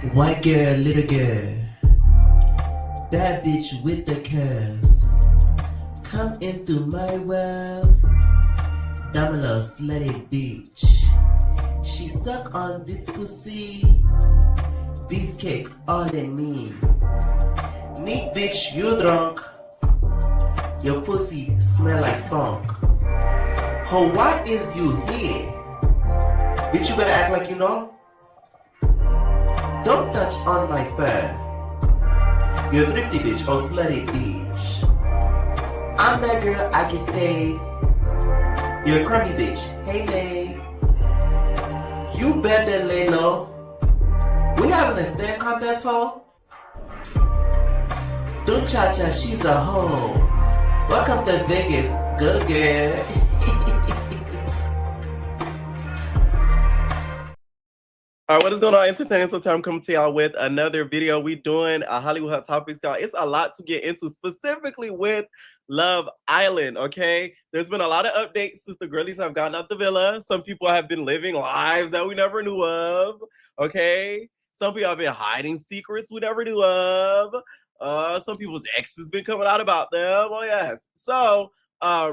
White girl, little girl, bad bitch with the curves. Come into my world, Damala slutty bitch. She suck on this pussy, beefcake all in me. Neat bitch, you drunk. Your pussy smell like funk. Ho, why is you here? Bitch, you better act like you know. Don't touch on my fur. You're a thrifty bitch or slutty bitch. I'm that girl, I get paid. You're a crummy bitch, hey babe. You better lay low. We having a stand contest, ho? Don't cha-cha, she's a hoe. Welcome to Vegas, good girl. All right, what is going on, entertaining? So time coming to y'all with another video. We doing a Hollywood Hot Topics, y'all. It's a lot to get into, specifically with Love Island, okay? There's been a lot of updates since the girlies have gotten out the villa. Some people have been living lives that we never knew of, okay? Some people have been hiding secrets we never knew of. Some people's exes been coming out about them. Oh, yes. So,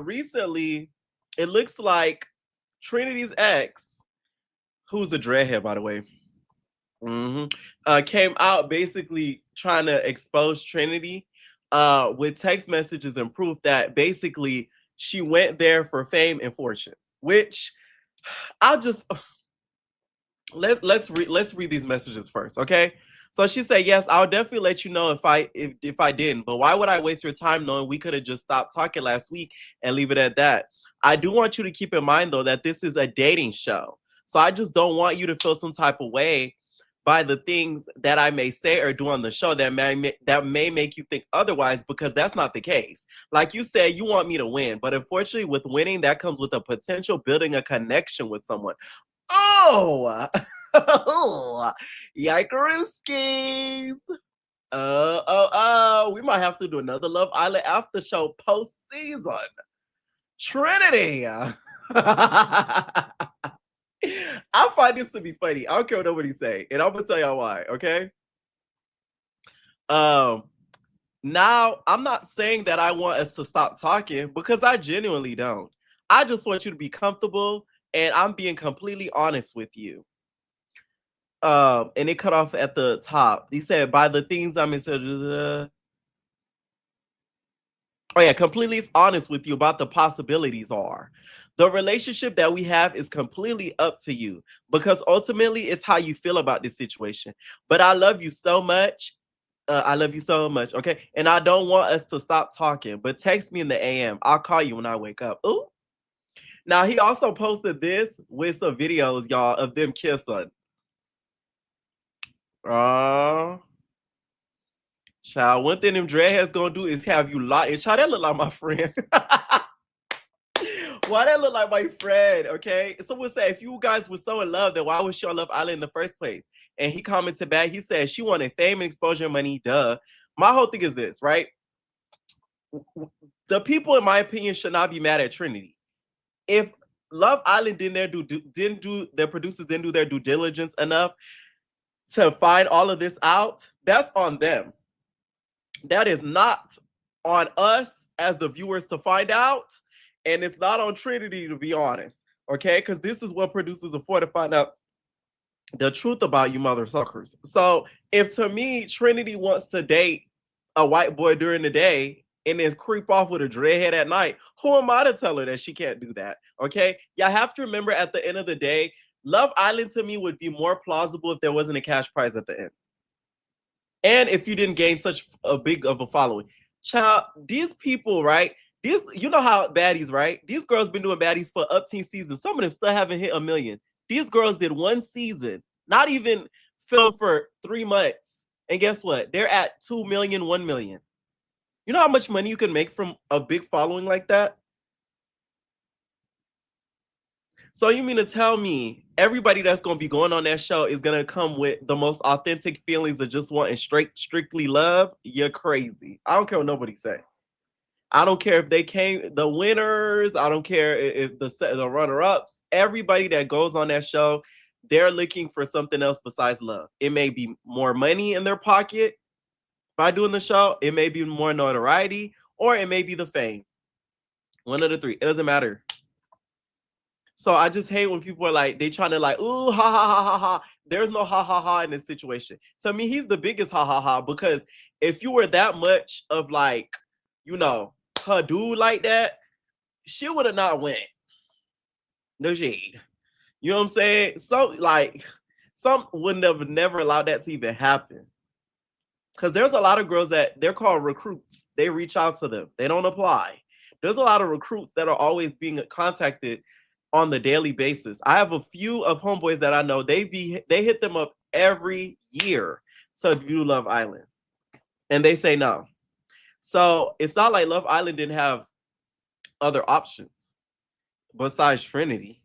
recently, it looks like Trinity's ex, who's a dreadhead, by the way, came out basically trying to expose Trinity with text messages and proof that basically she went there for fame and fortune. Which I'll just let's read these messages first, okay? So she said, "Yes, I'll definitely let you know if I didn't. But why would I waste your time knowing we could have just stopped talking last week and leave it at that? I do want you to keep in mind though that this is a dating show. So I just don't want you to feel some type of way by the things that I may say or do on the show that may make you think otherwise, because that's not the case. Like you said, you want me to win, but unfortunately with winning, that comes with a potential building a connection with someone." Oh, yikeruskis. We might have to do another Love Island after show post-season. Trinity. I find this to be funny. I don't care what nobody say, and I'm gonna tell y'all why, okay? Now, I'm not saying that I want us to stop talking, because I genuinely don't. I just want you to be comfortable, and I'm being completely honest with you. And it cut off at the top. He said, by the things I'm in. Oh yeah, completely honest with you about the possibilities are. The relationship that we have is completely up to you, because ultimately it's how you feel about this situation. But I love you so much. I love you so much, okay? And I don't want us to stop talking, but text me in the AM. I'll call you when I wake up. Ooh. Now, he also posted this with some videos, y'all, of them kissing. Child, one thing them dreadheads gonna do is have you locked. And child, that look like my friend. Why that look like my friend? Okay, someone said, if you guys were so in love, then why was she on Love Island in the first place? And he commented back. He said she wanted fame and exposure and money. Duh. My whole thing is this, right? The people, in my opinion, should not be mad at Trinity. If Love Island their producers didn't do their due diligence enough to find all of this out, that's on them. That is not on us as the viewers to find out, and it's not on Trinity, to be honest, okay? Because this is what producers are for, to find out the truth about you mother suckers. So if, to me, Trinity wants to date a white boy during the day and then creep off with a dreadhead at night, who am I to tell her that she can't do that, okay? Y'all have to remember, at the end of the day, Love Island to me would be more plausible if there wasn't a cash prize at the end. And if you didn't gain such a big of a following. Child, these people, right? These, you know how baddies, right? These girls been doing baddies for upteen seasons. Some of them still haven't hit 1 million. These girls did 1 season, not even filmed for 3 months. And guess what? They're at 2 million, 1 million. You know how much money you can make from a big following like that? So you mean to tell me everybody that's going to be going on that show is going to come with the most authentic feelings of just wanting strictly love? You're crazy. I don't care what nobody say. I don't care if they came the winners. I don't care if the runner-ups. Everybody that goes on that show, they're looking for something else besides love. It may be more money in their pocket by doing the show. It may be more notoriety, or it may be the fame. One of the three. It doesn't matter. So I just hate when people are like, they trying to like, ooh, ha ha ha ha ha. There's no ha ha ha in this situation. To me, he's the biggest ha ha ha, because if you were that much of like, her dude like that, she would have not went. No shade. You know what I'm saying? Some would never allow that to even happen. Because there's a lot of girls that they're called recruits. They reach out to them. They don't apply. There's a lot of recruits that are always being contacted on the daily basis. I have a few of homeboys that I know. They hit them up every year to do Love Island, and they say no. So it's not like Love Island didn't have other options besides Trinity.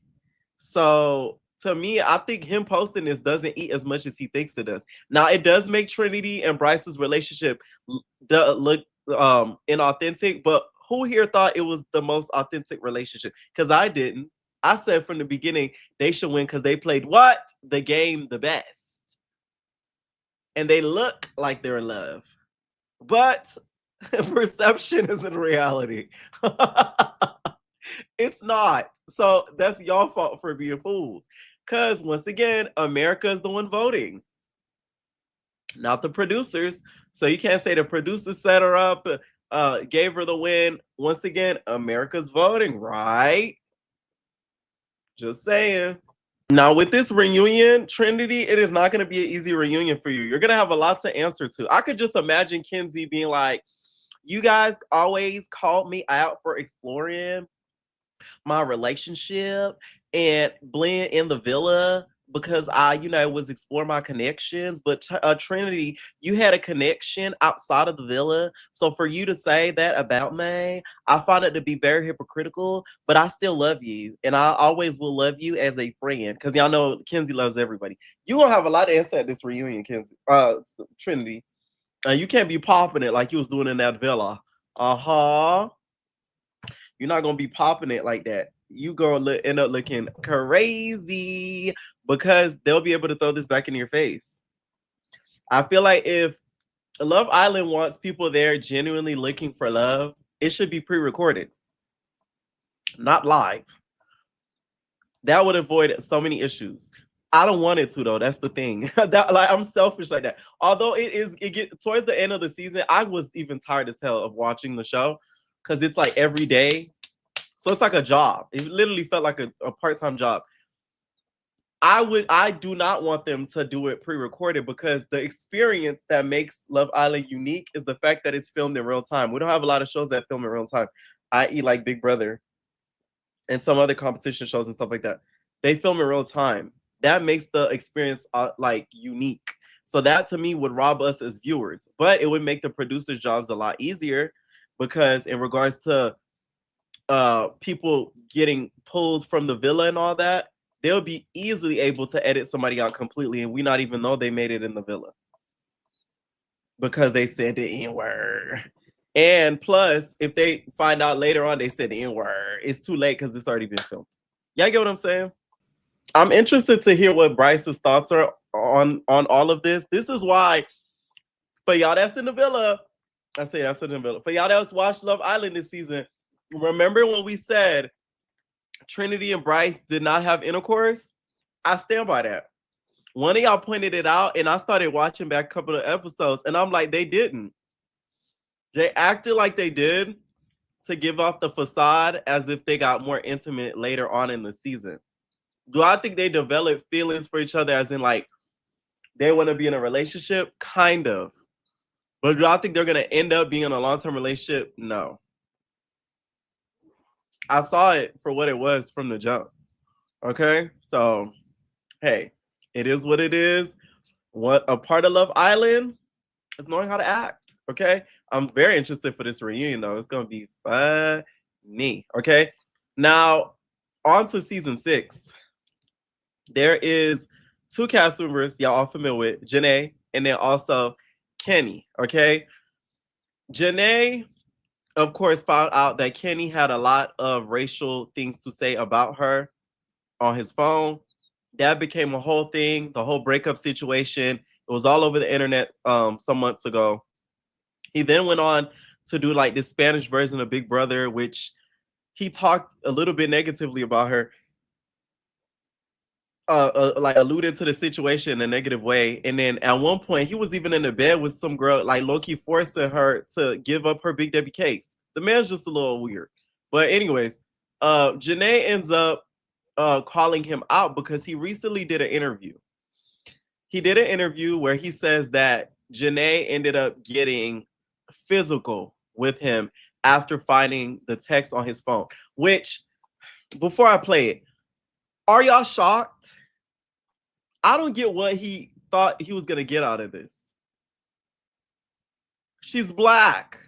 So to me, I think him posting this doesn't eat as much as he thinks it does. Now, it does make Trinity and Bryce's relationship look inauthentic, but who here thought it was the most authentic relationship? Because I didn't. I said from the beginning they should win because they played what? The game the best. And they look like they're in love. But perception isn't reality. It's not. So that's y'all fault for being fools. Because once again, America is the one voting, not the producers. So you can't say the producers set her up, gave her the win. Once again, America's voting, right? Just saying. Now, with this reunion, Trinity, it is not going to be an easy reunion for you. You're going to have a lot to answer to. I could just imagine Kenzie being like, you guys always called me out for exploring my relationship and blend in the villa because I, was exploring my connections. But Trinity, you had a connection outside of the villa. So for you to say that about me, I find it to be very hypocritical, but I still love you. And I always will love you as a friend because y'all know Kenzie loves everybody. You're going to have a lot to answer at this reunion, Kenzie, Trinity. You can't be popping it like you was doing in that villa. Uh-huh. You're not going to be popping it like that. You going to end up looking crazy because they'll be able to throw this back in your face. I feel like if Love Island wants people there genuinely looking for love, it should be pre-recorded, not live. That would avoid so many issues. I don't want it to though. That's the thing. I'm selfish like that. Although it get towards the end of the season, I was even tired as hell of watching the show because it's like every day. So it's like a job. It literally felt like a part-time job. I do not want them to do it pre-recorded because the experience that makes Love Island unique is the fact that it's filmed in real time. We don't have a lot of shows that film in real time, i.e. like Big Brother and some other competition shows and stuff like that. They film in real time. That makes the experience like unique. So that to me would rob us as viewers, but it would make the producers' jobs a lot easier because in regards to people getting pulled from the villa and all that, they'll be easily able to edit somebody out completely and we not even know they made it in the villa because they said the N-word. And plus, if they find out later on they said the N-word, it's too late because it's already been filmed. Y'all get what I'm saying? I'm interested to hear what Bryce's thoughts are on all of this. This is why, for y'all that's in the villa, I say that's in the villa. For y'all that's watched Love Island this season, remember when we said Trinity and Bryce did not have intercourse? I stand by that. One of y'all pointed it out, and I started watching back a couple of episodes, and I'm like, they didn't. They acted like they did to give off the facade as if they got more intimate later on in the season. Do I think they developed feelings for each other as in like they want to be in a relationship? Kind of. But do I think they're going to end up being in a long-term relationship? No. I saw it for what it was from the jump. Okay? So, hey, it is what it is. What a part of Love Island is knowing how to act. Okay? I'm very interested for this reunion, though. It's going to be funny. Okay? Now, on to season 6. There is 2 cast members y'all all familiar with, Jana and then also Kenny. Okay? Janae, of course, found out that Kenny had a lot of racial things to say about her on his phone. That became a whole thing, the whole breakup situation. It was all over the internet some months ago. He then went on to do like this Spanish version of Big Brother, which he talked a little bit negatively about her, like alluded to the situation in a negative way. And then at one point, he was even in the bed with some girl, like low-key forcing her to give up her Big Debbie cakes. The man's just a little weird. But anyways, Janae ends up calling him out because he recently did an interview. He did an interview where he says that Janae ended up getting physical with him after finding the text on his phone. Which, before I play it, are y'all shocked? I don't get what he thought he was gonna get out of this. She's black.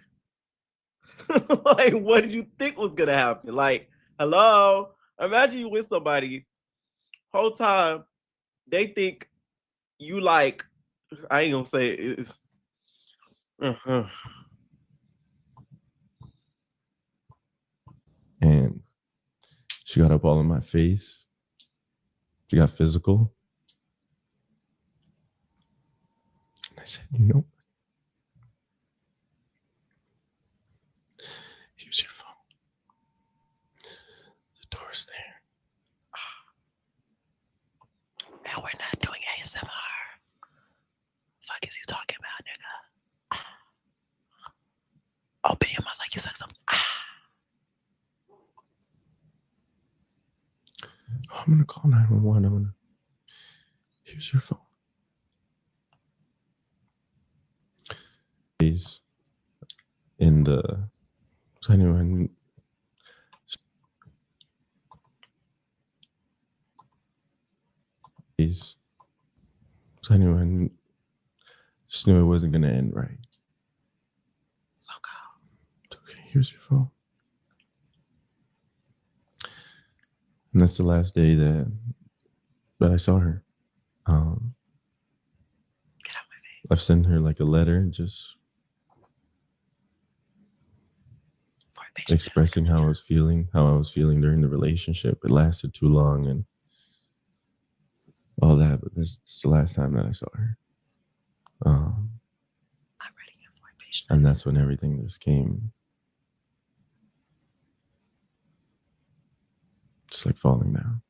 Like, what did you think was gonna happen? Like, hello? Imagine you with somebody, whole time they think you like, I ain't gonna say it's And she got up all in my face. She got physical. And I said, you know, here's your phone. The door's there. Now we're not doing ASMR. Fuck is you talking about, nigga? Open your mouth like you suck something. Oh, I'm gonna call 911. Here's your phone. He's in the. So anyway, just knew it wasn't gonna end right. So go. Okay, here's your phone. And that's the last day that I saw her. Get out my face. I've sent her like a letter, just expressing how I was feeling during the relationship. It lasted too long and all that, but this is the last time that I saw her. I'm ready for a patient. And that's when everything just came. Just like falling down.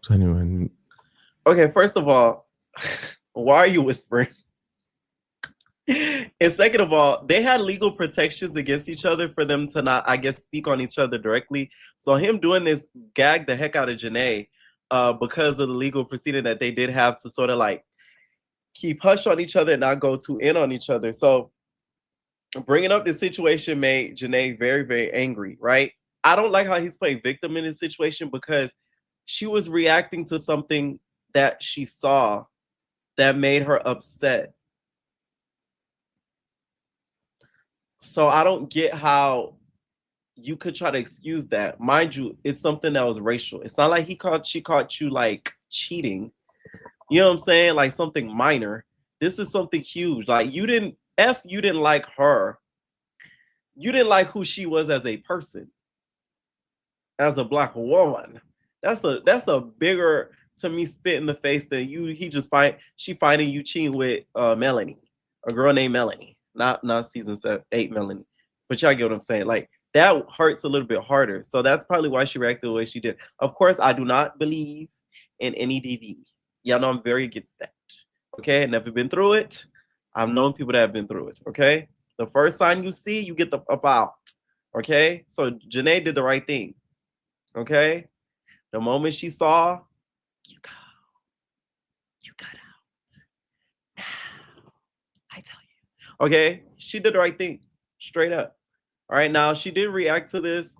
So anyway. Okay, first of all, why are you whispering? And second of all, they had legal protections against each other for them to not, I guess, speak on each other directly. So him doing this gagged the heck out of Janae because of the legal proceeding that they did have to sort of like keep hush on each other and not go too in on each other. So bringing up this situation made Janae very, very angry, right? I don't like how he's playing victim in this situation because she was reacting to something that she saw that made her upset. So I don't get how you could try to excuse that. Mind you, it's something that was racial. It's not like she caught you like cheating. You know what I'm saying? Like something minor. This is something huge. Like you didn't like her. You didn't like who she was as a person. As a black woman. That's a bigger to me spit in the face than she finding you cheating with Melanie. A girl named Melanie. Not season 8 Melanie. But y'all get what I'm saying. Like that hurts a little bit harder. So that's probably why she reacted the way she did. Of course, I do not believe in any DV. Y'all know I'm very against that. Okay, never been through it. I've known people that have been through it. Okay, the first sign you see, you get the up out. Okay, so Janae did the right thing. Okay, the moment she saw, you got out. Now, I tell you. Okay, she did the right thing, straight up. All right, now she did react to this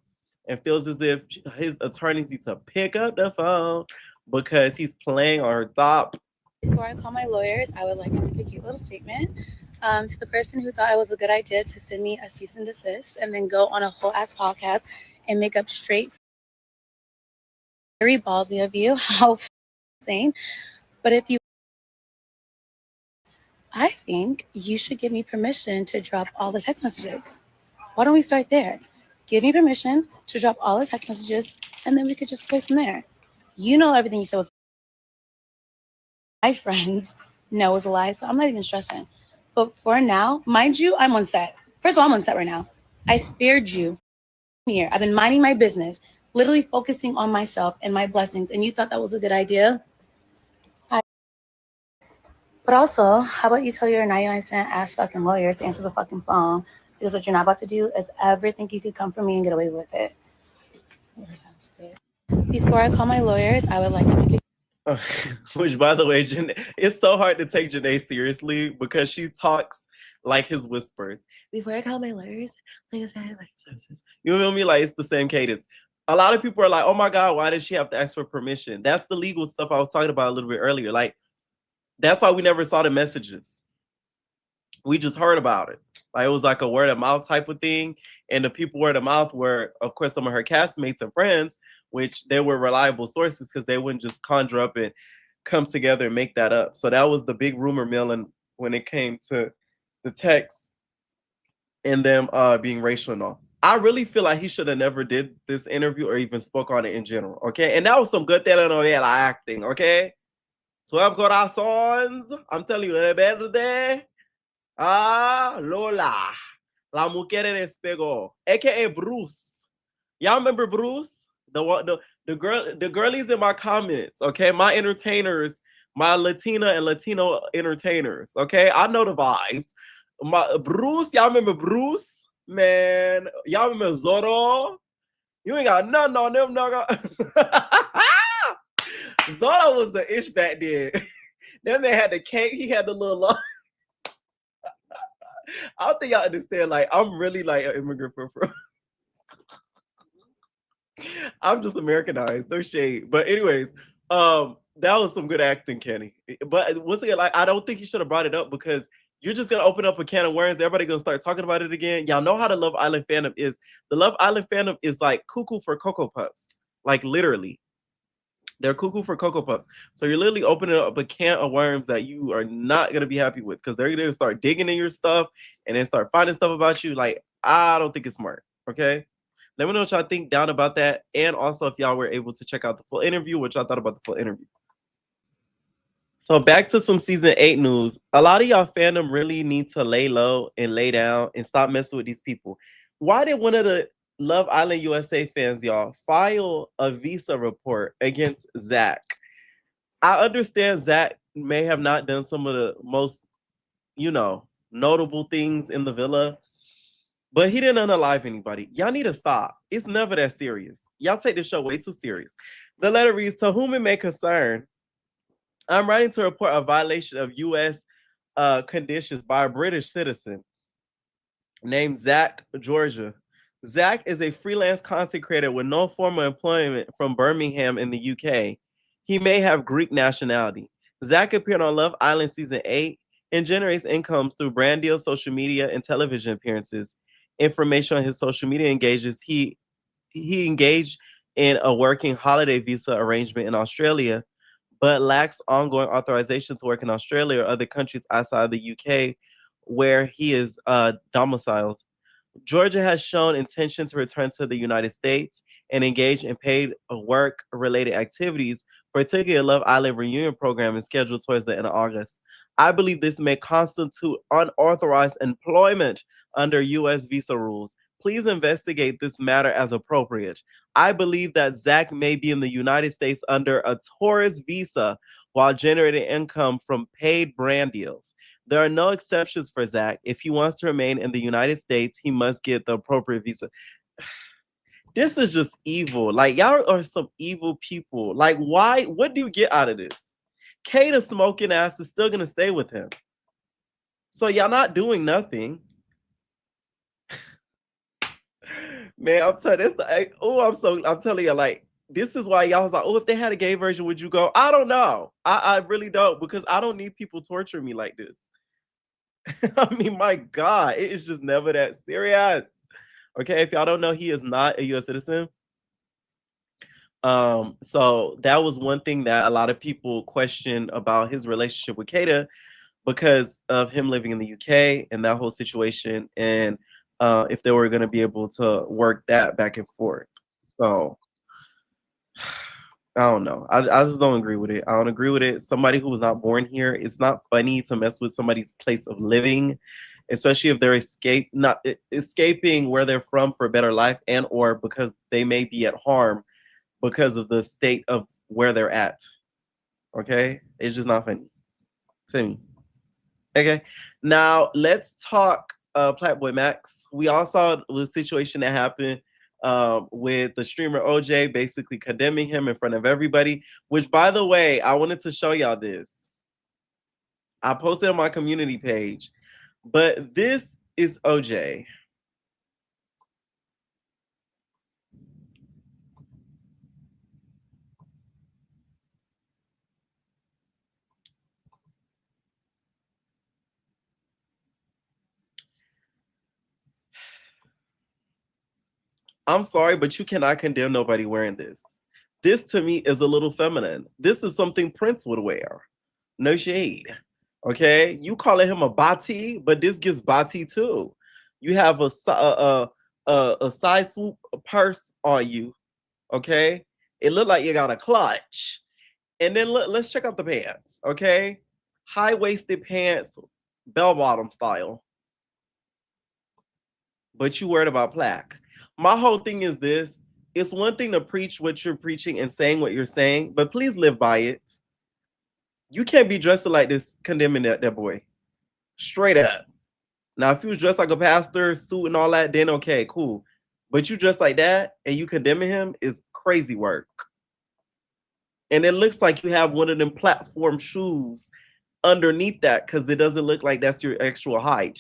and feels as if his attorneys need to pick up the phone because he's playing on her top. Before I call my lawyers, I would like to make a cute little statement to the person who thought it was a good idea to send me a cease and desist and then go on a whole ass podcast and make up straight. Very ballsy of you, how insane. But if you, I think you should give me permission to drop all the text messages. Why don't we start there? Give me permission to drop all the text messages and then we could just play from there. You know everything you said was my friends know is a lie, so I'm not even stressing. But for now, mind you, I'm on set. First of all, I'm on set right now. I spared you here. I've been minding my business, literally focusing on myself and my blessings, and you thought that was a good idea? But also, how about you tell your 99-cent ass fucking lawyers to answer the fucking phone? Because what you're not about to do is ever think you could come for me and get away with it. Before I call my lawyers, I would like to make a Which, by the way, it's so hard to take Janae seriously because she talks like his whispers. Before I call my lawyers, please say like services. You feel me? Like it's the same cadence. A lot of people are like, "Oh my God, why does she have to ask for permission?" That's the legal stuff I was talking about a little bit earlier. Like that's why we never saw the messages. We just heard about it. Like it was like a word of mouth type of thing, and the people word of mouth were, of course, some of her castmates and friends, which they were reliable sources because they wouldn't just conjure up and come together and make that up. So that was the big rumor mill, and when it came to the text and them being racial and all. I really feel like he should have never did this interview or even spoke on it in general. Okay, and that was some good telenovela acting. Okay, 12 corazones. I'm telling you, de verde. Ah, Lola. La mujer en espejo, aka Bruce. Y'all remember Bruce? The girlies in my comments, okay? My entertainers, my Latina and Latino entertainers, okay? I know the vibes. My Bruce, y'all remember Bruce? Man, y'all remember Zorro? You ain't got nothing on them, nigga. Zorro was the ish back then. Then they had the cake, he had the little I don't think y'all understand. Like, I'm really like an immigrant from. I'm just Americanized, no shade. But anyways, that was some good acting, Kenny. But once again, like, I don't think he should have brought it up because you're just gonna open up a can of worms. Everybody gonna start talking about it again. Y'all know how the Love Island fandom is. The Love Island fandom is like cuckoo for Cocoa Puffs, like literally. They're cuckoo for Cocoa Puffs. So you're literally opening up a can of worms that you are not going to be happy with because they're going to start digging in your stuff and then start finding stuff about you. Like, I don't think it's smart. Okay. Let me know what y'all think down about that. And also if y'all were able to check out the full interview, what y'all thought about the full interview. So back to some season 8 news. A lot of y'all fandom really need to lay low and lay down and stop messing with these people. Why did one of the Love Island USA fans, y'all, file a visa report against Zach? I understand Zach may have not done some of the most, notable things in the villa, but he didn't unalive anybody. Y'all need to stop. It's never that serious. Y'all take this show way too serious. The letter reads, "To whom it may concern, I'm writing to report a violation of U.S. Conditions by a British citizen named Zach Georgia. Zach is a freelance content creator with no formal employment from Birmingham in the UK. He may have Greek nationality. Zach appeared on Love Island season 8 and generates incomes through brand deals, social media, and television appearances. Information on his social media engages. He engaged in a working holiday visa arrangement in Australia, but lacks ongoing authorization to work in Australia or other countries outside the UK where he is domiciled. Georgia has shown intention to return to the United States and engage in paid work-related activities, particularly a Love Island reunion program is scheduled towards the end of August. I believe this may constitute unauthorized employment under U.S. visa rules. Please investigate this matter as appropriate. I believe that Zach may be in the United States under a tourist visa while generating income from paid brand deals. There are no exceptions for Zach. If he wants to remain in the United States, he must get the appropriate visa." This is just evil. Like, y'all are some evil people. Like, why? What do you get out of this? Kata smoking ass is still gonna stay with him. So y'all not doing nothing. Man, I'm telling I'm telling you, like, this is why y'all was like, oh, if they had a gay version, would you go? I don't know. I really don't, because I don't need people torturing me like this. I mean, my God, it is just never that serious. Okay, if y'all don't know, he is not a U.S. citizen. So that was one thing that a lot of people question about his relationship with Kata because of him living in the UK and that whole situation, and if they were going to be able to work that back and forth. So I don't know. I just don't agree with it. I don't agree with it. Somebody who was not born here, it's not funny to mess with somebody's place of living, especially if they're escaping where they're from for a better life, and or because they may be at harm because of the state of where they're at. Okay? It's just not funny to me. Okay. Now let's talk Playboy Max. We all saw the situation that happened with the streamer OJ basically condemning him in front of everybody, which, by the way, I wanted to show y'all this. I posted on my community page, but this is OJ. I'm sorry, but you cannot condemn nobody wearing this. This to me is a little feminine. This is something Prince would wear. No shade. Okay, you calling him a bati, but this gives bati too. You have a side swoop purse on you. Okay, it looked like you got a clutch. And then let's check out the pants. Okay, high waisted pants, bell bottom style. But you worried about plaque. My whole thing is this: it's one thing to preach what you're preaching and saying what you're saying, but please live by it. You can't be dressed like this condemning that boy. Straight up. Now, if you was dressed like a pastor, suit and all that, then okay, cool. But you dressed like that and you condemning him is crazy work. And it looks like you have one of them platform shoes underneath that because it doesn't look like that's your actual height.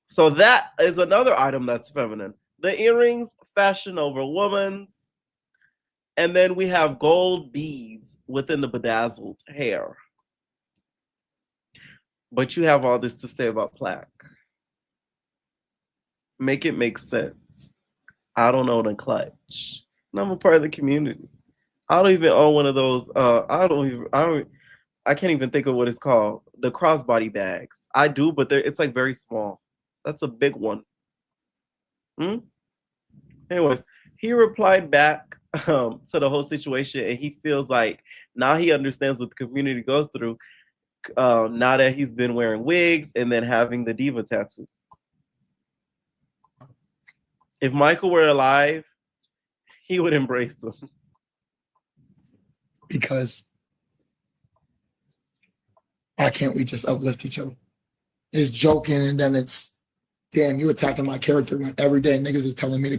So that is another item that's feminine. The earrings, fashion over woman's. And then we have gold beads within the bedazzled hair. But you have all this to say about plaque. Make it make sense. I don't own a clutch. And I'm a part of the community. I don't even own one of those. I can't even think of what it's called. The crossbody bags. I do, but it's like very small. That's a big one. Anyways, he replied back to the whole situation, and he feels like now he understands what the community goes through. Now that he's been wearing wigs and then having the diva tattoo. If Michael were alive, he would embrace them. Because why can't we just uplift each other? It's joking, and then it's, damn, you attacking my character when every day niggas is telling me to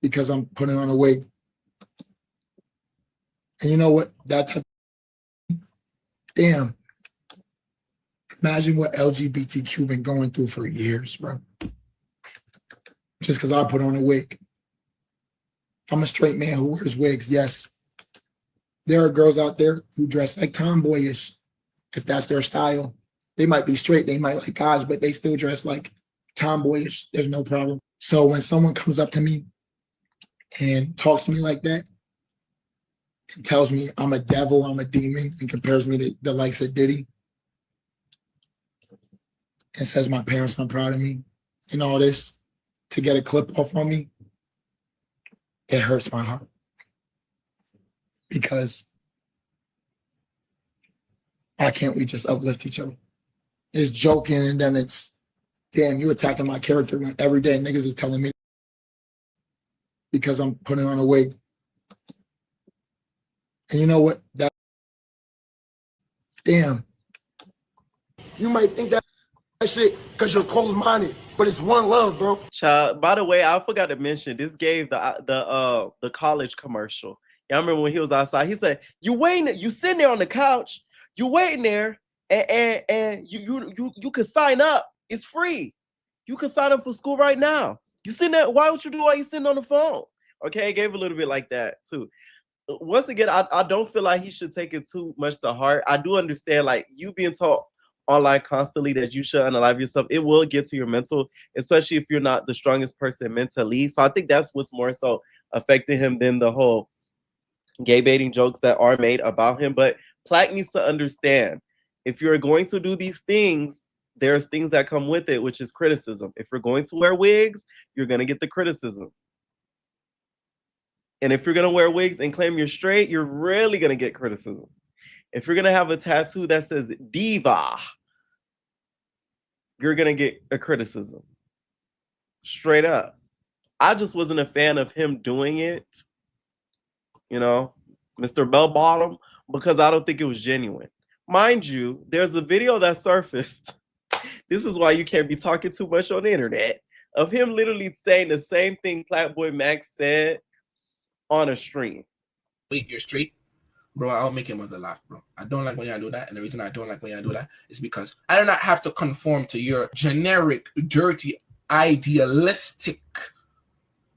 because I'm putting on a wig. And you know what? That type of, damn. Imagine what LGBTQ been going through for years, bro. Just because I put on a wig. I'm a straight man who wears wigs, yes. There are girls out there who dress like tomboyish, if that's their style. They might be straight, they might like guys, but they still dress like tomboyish. There's no problem. So when someone comes up to me and talks to me like that and tells me I'm a devil, I'm a demon, and compares me to the likes of Diddy and says my parents aren't proud of me and all this to get a clip off on me, it hurts my heart. Because why can't we just uplift each other? It's joking, and then it's, damn, you attacking my character when every day niggas is telling me because I'm putting on a wig. And you know what? That, damn. You might think that shit because you're closed-minded, but it's one love, bro. Child, by the way, I forgot to mention this gave the college commercial. Yeah, I remember when he was outside. He said, "You waiting? You sitting there on the couch? You waiting there, and you can sign up. It's free. You can sign up for school right now. You sitting there? Why would you do while you sitting on the phone?" Okay, it gave a little bit like that too. Once again, I don't feel like he should take it too much to heart. I do understand, like, you being taught online constantly that you should unalive yourself. It will get to your mental, especially if you're not the strongest person mentally. So I think that's what's more so affecting him than the whole gay baiting jokes that are made about him. But Plaque needs to understand, if you're going to do these things, there's things that come with it, which is criticism. If you're going to wear wigs, you're going to get the criticism. And if you're gonna wear wigs and claim you're straight, you're really gonna get criticism. If you're gonna have a tattoo that says diva, you're gonna get a criticism. Straight up. I just wasn't a fan of him doing it, you know, Mr. Bell Bottom, because I don't think it was genuine. Mind you, there's a video that surfaced. This is why you can't be talking too much on the internet, of him literally saying the same thing Playboy Max said on a stream. Wait, you're straight? Bro, I'll make your mother laugh, bro. I don't like when y'all do that. And the reason I don't like when y'all do that is because I do not have to conform to your generic, dirty, idealistic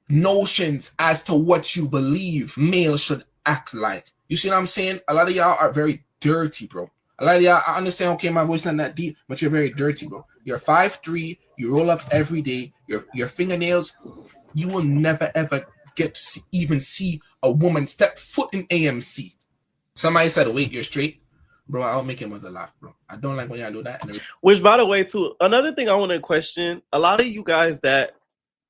notions as to what you believe males should act like. You see what I'm saying? A lot of y'all are very dirty, bro. A lot of y'all, I understand, okay, my voice not that deep, but you're very dirty, bro. You're 5'3", you roll up every day, your fingernails, you will never, ever get to even see a woman step foot in AMC. Somebody said, wait, you're straight? Bro, I'll make your mother laugh, bro. I don't like when y'all do that. Which, by the way, too, another thing I want to question, a lot of you guys that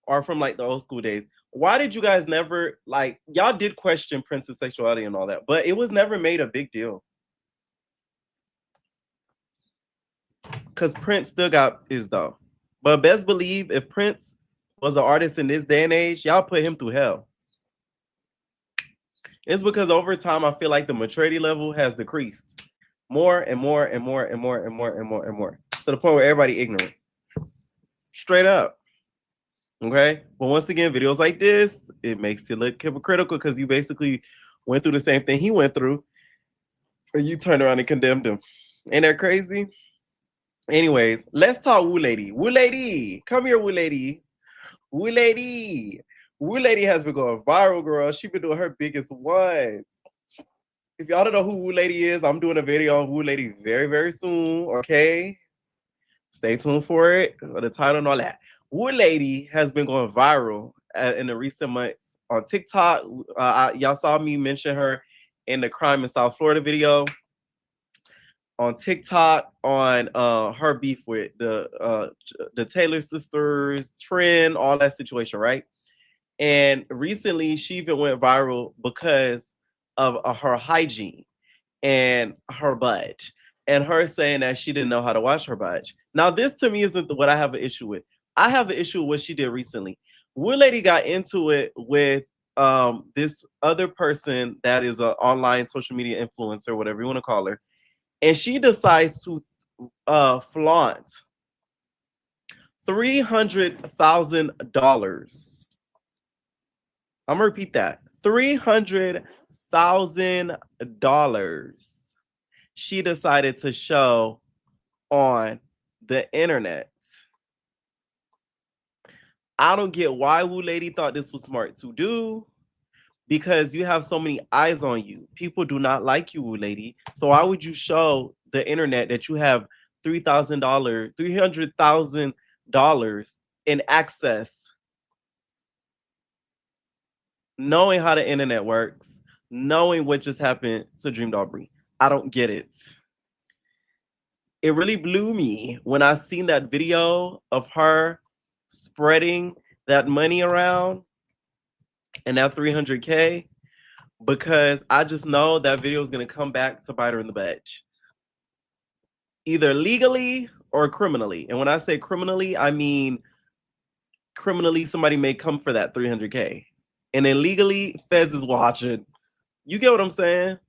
are from like the old school days, why did you guys never, like, y'all did question Prince's sexuality and all that, but it was never made a big deal. Because Prince still got his though. But best believe if Prince was an artist in this day and age, y'all put him through hell. It's because over time, I feel like the maturity level has decreased more and more and more and more and more and more and more, to the point where everybody ignorant. Straight up. Okay? But once again, videos like this, it makes you look hypocritical because you basically went through the same thing he went through, and you turned around and condemned him. Ain't that crazy? Anyways, let's talk Woo Lady. Woo Lady, come here, Woo Lady. Woo Lady. Woo Lady has been going viral, girl. She's been doing her biggest ones. If y'all don't know who Woo Lady is, I'm doing a video on Woo Lady very, very soon, okay? Stay tuned for it, the title and all that. Woo Lady has been going viral in the recent months on TikTok. Y'all saw me mention her in the Crime in South Florida video. On TikTok, on her beef with the Taylor sisters, Trend, all that situation, right? And recently, she even went viral because of her hygiene and her butt, and her saying that she didn't know how to wash her butt. Now, this to me isn't what I have an issue with. I have an issue with what she did recently. Woo Lady got into it with this other person that is an online social media influencer, whatever you want to call her. And she decides to flaunt $300,000. I'm gonna repeat that. $300,000. She decided to show on the internet. I don't get why Woo Lady thought this was smart to do, because you have so many eyes on you. People do not like you, Woo Lady. So why would you show the internet that you have $300,000 in access, knowing how the internet works, knowing what just happened to Dream Aubrey? I don't get it. It really blew me when I seen that video of her spreading that money around and that 300K, because I just know that video is going to come back to bite her in the butt, either legally or criminally. And when I say criminally, I mean criminally, somebody may come for that 300K. And then legally, Feds is watching. You get what I'm saying?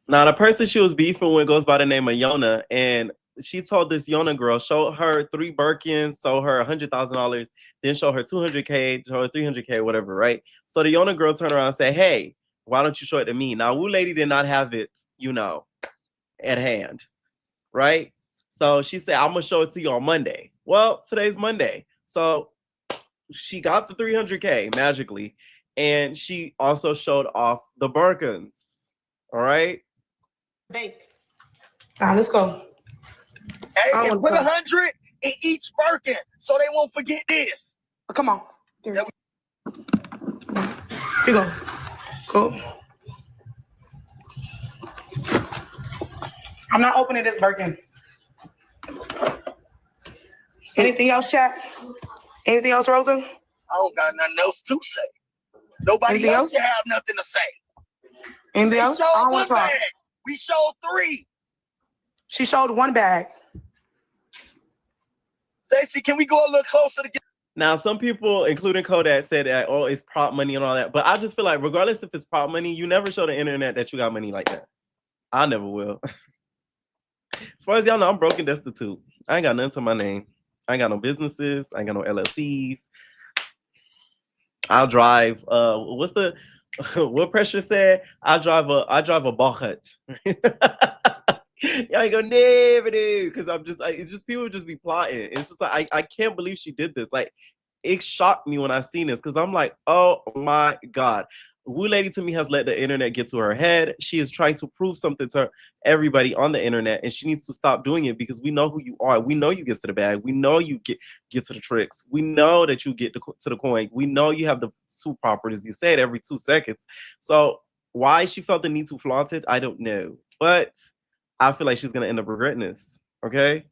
Now, the person she was beefing with goes by the name of Yana, and she told this Yana girl, show her 3 Birkins, show her $100,000, then show her 200K, show her 300K, whatever, right? So the Yana girl turned around and said, hey, why don't you show it to me? Now, Woo Lady did not have it, you know, at hand, right? So she said, I'm going to show it to you on Monday. Well, today's Monday. So she got the 300K magically, and she also showed off the Birkins, all right? Bank. All right, let's go. Hey, and put 100 in each Birkin so they won't forget this. Oh, come on. Here you go. Cool. I'm not opening this Birkin. Anything else, chat? Anything else, Rosa? I don't got nothing else to say. Nobody Anything else else? should have nothing to say. Anything They else? I showed don't one want to talk. bag. We showed 3. She showed one bag. Stacey, can we go a little closer to get? Now, some people, including Kodak, said that, oh, it's prop money and all that. But I just feel like, regardless if it's prop money, you never show the internet that you got money like that. I never will. As far as y'all know, I'm broke and destitute. I ain't got nothing to my name. I ain't got no businesses. I ain't got no LLCs. I'll drive. What's the what Pressure said? I drive a Bauchet. Y'all ain't gonna never do, because I'm just it's just people just be plotting. It's just like I can't believe she did this. Like, it shocked me when I seen this, because I'm like, oh my God. Wu Lady to me has let the internet get to her head. She is trying to prove something to everybody on the internet, and she needs to stop doing it, because we know who you are. We know you get to the bag. We know you get to the tricks. We know that you get to the coin. We know you have the 2 properties. You say it every 2 seconds. So why she felt the need to flaunt it, I don't know. But I feel like she's gonna end up regretting this. Okay,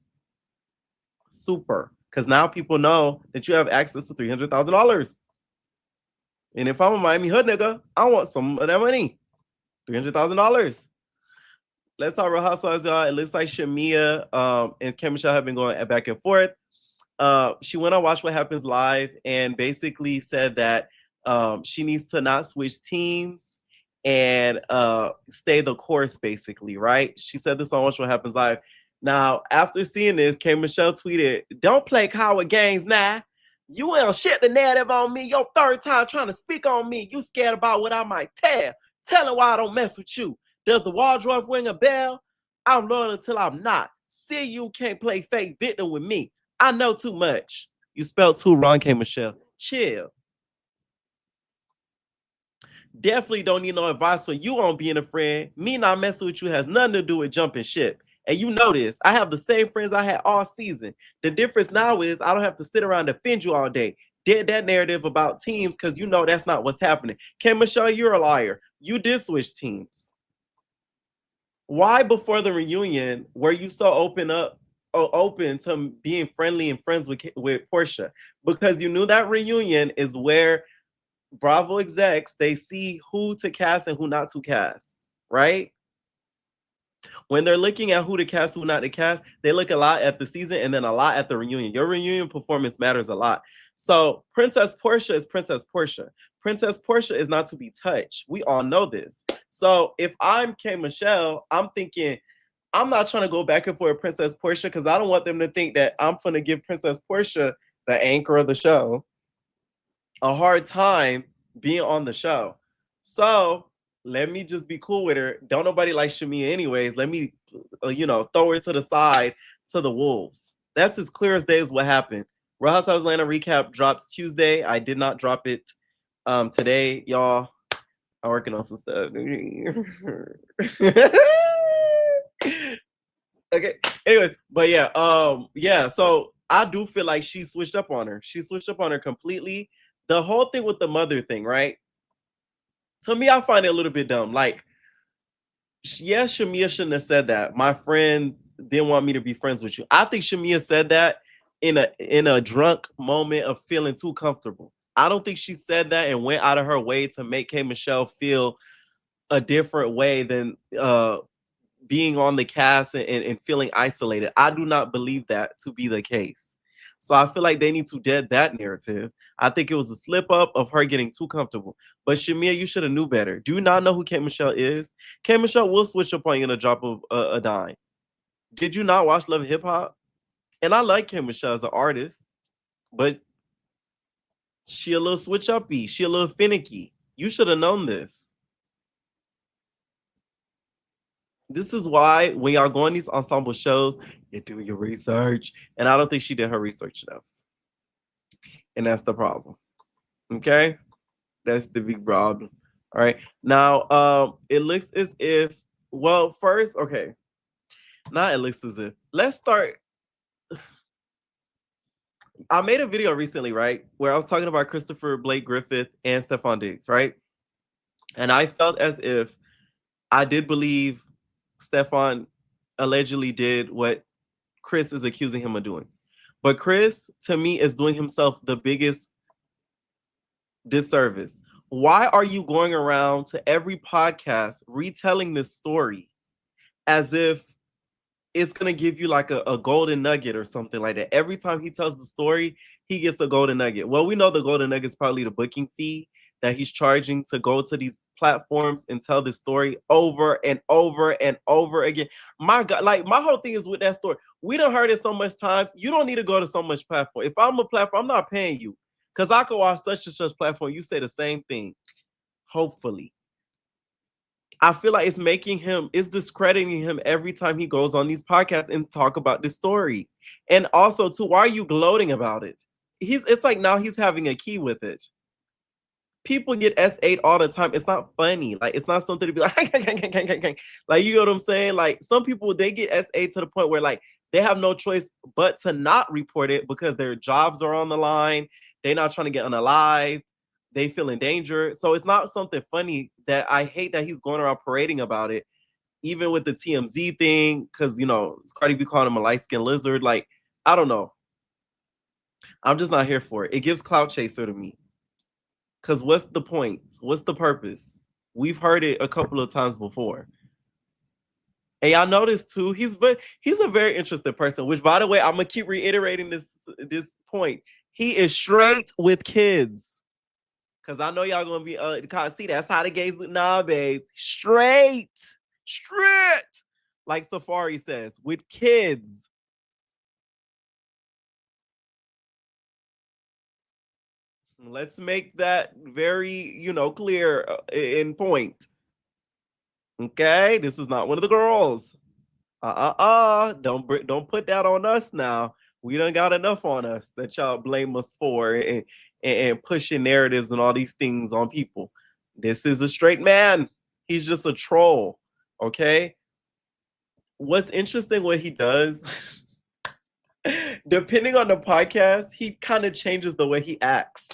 super, because now people know that you have access to $300,000. And if I'm a Miami hood nigga, I want some of that money. $300,000. Let's talk Real Housewives, y'all. It looks like Shamia and Kim Michelle have been going back and forth. She went on Watch What Happens Live and basically said that she needs to not switch teams and stay the course, basically, right? She said this on Watch What Happens Live. Now, after seeing this, Kim Michelle tweeted, "Don't play coward games now. You ain't shit the narrative on me. Your 3rd time trying to speak on me. You scared about what I might tell. Tell her why I don't mess with you. Does the wardrobe ring a bell? I'm loyal until I'm not. See, you can't play fake victim with me. I know too much." You spelled too wrong, K. Michelle. Chill. Definitely don't need no advice for you on being a friend. Me not messing with you has nothing to do with jumping ship. And you know this. I have the same friends I had all season. The difference now is I don't have to sit around and defend you all day. Dead that narrative about teams, because you know that's not what's happening. K. Michelle, you're a liar. You did switch teams. Why before the reunion were you so open to being friendly and friends with Portia? Because you knew that reunion is where Bravo execs, they see who to cast and who not to cast, right? When they're looking at who to cast, who not to cast, they look a lot at the season and then a lot at the reunion. Your reunion performance matters a lot. So Princess Portia is Princess Portia. Princess Portia is not to be touched. We all know this. So if I'm K. Michelle, I'm thinking, I'm not trying to go back and forth with Princess Portia, because I don't want them to think that I'm going to give Princess Portia, the anchor of the show, a hard time being on the show. So let me just be cool with her. Don't nobody like Shamia anyways. Let me, throw her to the side to the wolves. That's as clear as day as what happened. Real Housewives Atlanta recap drops Tuesday. I did not drop it today, y'all. I'm working on some stuff. Okay. Anyways, but yeah. So I do feel like she switched up on her. She switched up on her completely. The whole thing with the mother thing, right? To me, I find it a little bit dumb. Like, yes, Shamia shouldn't have said that. My friend didn't want me to be friends with you. I think Shamia said that in a drunk moment of feeling too comfortable. I don't think she said that and went out of her way to make K. Michelle feel a different way than being on the cast and feeling isolated. I do not believe that to be the case. So I feel like they need to dead that narrative. I think it was a slip up of her getting too comfortable. But Shamia, you should have knew better. Do you not know who K. Michelle is? K. Michelle will switch up on you in a drop of a dime. Did you not watch Love and Hip Hop? And I like K. Michelle as an artist, but she a little switch uppy. She a little finicky. You should have known this. This is why when y'all go on these ensemble shows, you do your research. And I don't think she did her research enough. And that's the problem. Okay? That's the big problem. All right. Now, it looks as if, well, first, okay. Not it looks as if. Let's start. I made a video recently, right? Where I was talking about Christopher Blake Griffith and Stephon Diggs, right? And I felt as if I did believe Stephon allegedly did what Chris is accusing him of doing. But Chris, to me, is doing himself the biggest disservice. Why are you going around to every podcast retelling this story as if it's going to give you like a golden nugget or something like that? Every time he tells the story, he gets a golden nugget. Well, we know the golden nugget is probably the booking fee that he's charging to go to these platforms and tell this story over and over and over again. My God, like my whole thing is with that story. We done heard it so much times. You don't need to go to so much platform. If I'm a platform, I'm not paying you because I could watch such and such platform. You say the same thing. Hopefully. I feel like it's discrediting him every time he goes on these podcasts and talk about this story. And also, too, why are you gloating about it? It's like now he's having a key with it. People get S8 all the time. It's not funny. Like, it's not something to be like, like, you know what I'm saying? Like, some people, they get S8 to the point where, like, they have no choice but to not report it because their jobs are on the line. They're not trying to get unalived. They feel in danger. So it's not something funny that I hate that he's going around parading about it, even with the TMZ thing, because, you know, Cardi B called him a light-skinned lizard. Like, I don't know. I'm just not here for it. It gives clout chaser to me. Because what's the point? What's the purpose? We've heard it a couple of times before. And y'all notice too, he's a very interesting person, which, by the way, I'm going to keep reiterating this point. He is straight with kids. Because I know y'all going to be, see, that's how the gays look. Nah, babes. Straight. Like Safari says, with kids. Let's make that very, clear in point. Okay, this is not one of the girls. Don't put that on us now. We done got enough on us that y'all blame us for and pushing narratives and all these things on people. This is a straight man. He's just a troll. Okay. What's interesting what he does, depending on the podcast, he kind of changes the way he acts.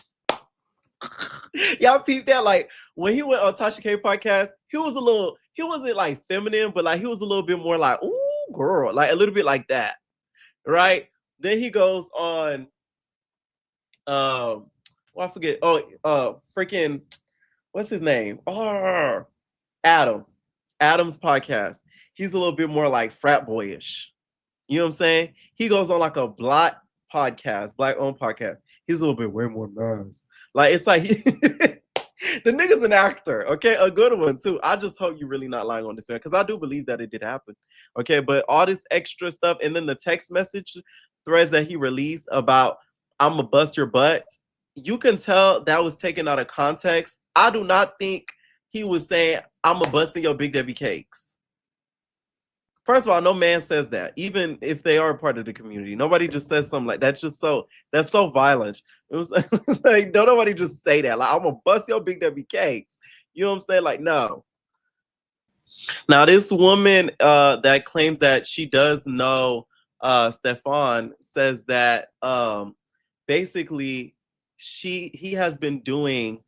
Y'all peep that? Like when he went on Tasha K podcast, he wasn't like feminine, but like he was a little bit more like, ooh, girl, like a little bit like that. Right? Then he goes on I forget. Freaking what's his name? Adam's podcast. He's a little bit more like frat boyish. You know what I'm saying? He goes on like a black owned podcast. He's a little bit way more nice. Like it's like the nigga's an actor, okay? A good one too. I just hope you're really not lying on this, man, because I do believe that it did happen. Okay, but all this extra stuff and then the text message threads that he released about I'm gonna bust your butt, you can tell that was taken out of context. I do not think he was saying I'm gonna bust in your Big Debbie cakes. First of all, no man says that, even if they are part of the community. Nobody just says something like that. That's so violent. It's like, don't nobody just say that. Like, I'm gonna bust your Big Debbie cakes. You know what I'm saying? Like, no. Now, this woman that claims that she does know Stefan says that basically he has been doing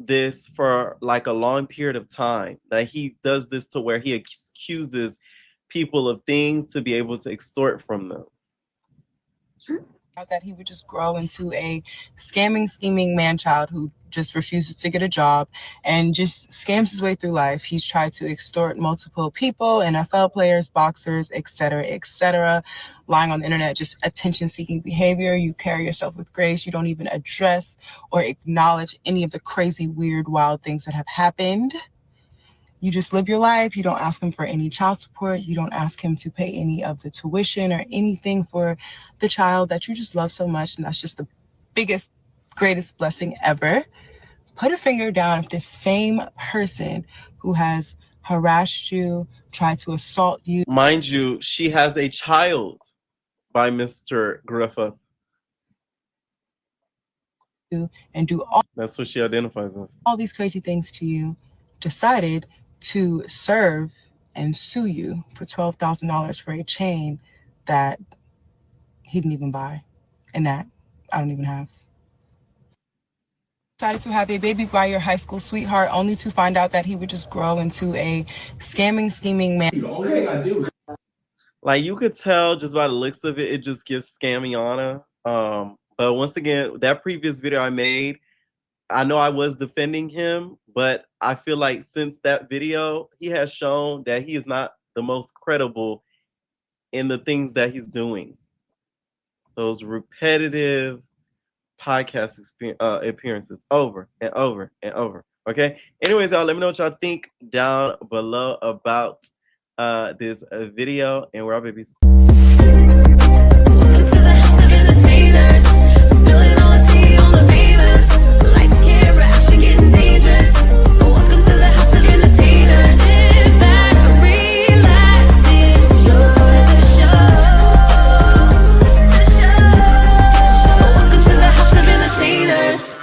this for like a long period of time, that he does this to where he accuses people of things to be able to extort from them. That he would just grow into a scamming, scheming man-child who just refuses to get a job and just scams his way through life. He's tried to extort multiple people, NFL players, boxers, etc., lying on the internet, just attention-seeking behavior. You carry yourself with grace. You don't even address or acknowledge any of the crazy, weird, wild things that have happened. You just live your life. You don't ask him for any child support. You don't ask him to pay any of the tuition or anything for the child that you just love so much. And that's just the biggest, greatest blessing ever. Put a finger down if this same person who has harassed you, tried to assault you. Mind you, she has a child by Mr. Griffith. And do all, that's what she identifies as. All these crazy things to you, decided to serve and sue you for $12,000 for a chain that he didn't even buy and that I don't even have. Decided to have a baby by your high school sweetheart only to find out that he would just grow into a scamming, scheming man. The only thing I do. Like you could tell just by the looks of it, it just gives scammy Yana. But once again, that previous video I made, I know I was defending him, but I feel like since that video, he has shown that he is not the most credible in the things that he's doing. Those repetitive podcast appearances over and over and over. Okay. Anyways, y'all, let me know what y'all think down below about this video. And we're all babies.